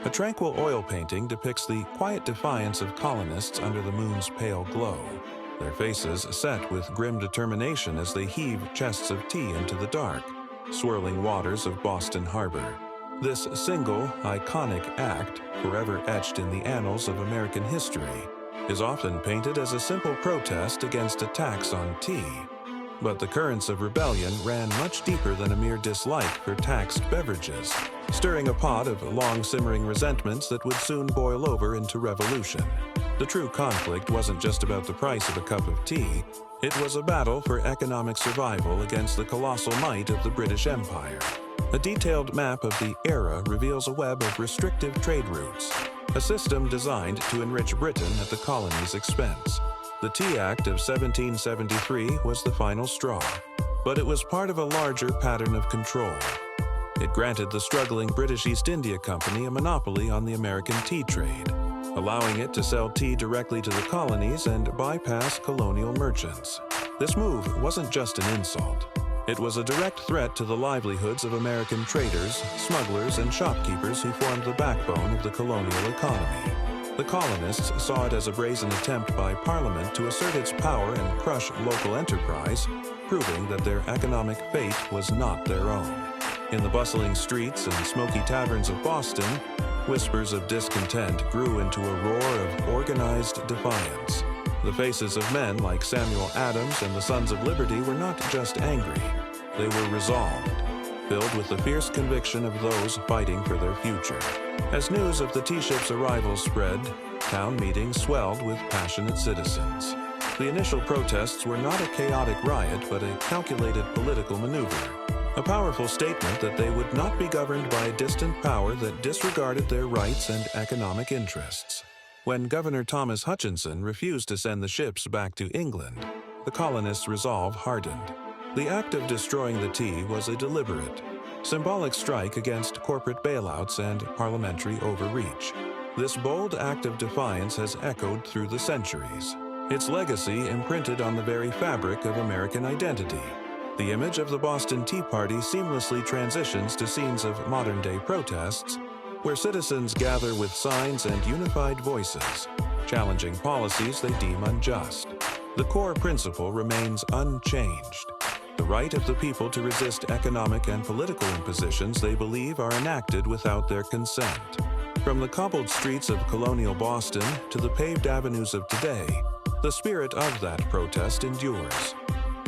A tranquil oil painting depicts the quiet defiance of colonists under the moon's pale glow, their faces set with grim determination as they heave chests of tea into the dark, swirling waters of Boston Harbor. This single, iconic act, forever etched in the annals of American history, is often painted as a simple protest against attacks on tea. But the currents of rebellion ran much deeper than a mere dislike for taxed beverages, stirring a pot of long-simmering resentments that would soon boil over into revolution. The true conflict wasn't just about the price of a cup of tea. It was a battle for economic survival against the colossal might of the British Empire. A detailed map of the era reveals a web of restrictive trade routes, a system designed to enrich Britain at the colony's expense. The Tea Act of 1773 was the final straw, but it was part of a larger pattern of control. It granted the struggling British East India Company a monopoly on the American tea trade, allowing it to sell tea directly to the colonies and bypass colonial merchants. This move wasn't just an insult. It was a direct threat to the livelihoods of American traders, smugglers, and shopkeepers who formed the backbone of the colonial economy. The colonists saw it as a brazen attempt by Parliament to assert its power and crush local enterprise, proving that their economic fate was not their own. In the bustling streets and smoky taverns of Boston, whispers of discontent grew into a roar of organized defiance. The faces of men like Samuel Adams and the Sons of Liberty were not just angry, they were resolved, filled with the fierce conviction of those fighting for their future. As news of the tea ship's arrival spread, town meetings swelled with passionate citizens. The initial protests were not a chaotic riot, but a calculated political maneuver, a powerful statement that they would not be governed by a distant power that disregarded their rights and economic interests. When Governor Thomas Hutchinson refused to send the ships back to England, the colonists' resolve hardened. The act of destroying the tea was a deliberate, symbolic strike against corporate bailouts and parliamentary overreach. This bold act of defiance has echoed through the centuries, its legacy imprinted on the very fabric of American identity. The image of the Boston Tea Party seamlessly transitions to scenes of modern-day protests, where citizens gather with signs and unified voices, challenging policies they deem unjust. The core principle remains unchanged: the right of the people to resist economic and political impositions they believe are enacted without their consent. From the cobbled streets of colonial Boston to the paved avenues of today, the spirit of that protest endures.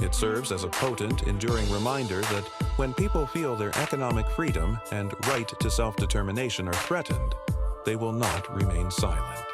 It serves as a potent, enduring reminder that when people feel their economic freedom and right to self-determination are threatened, they will not remain silent.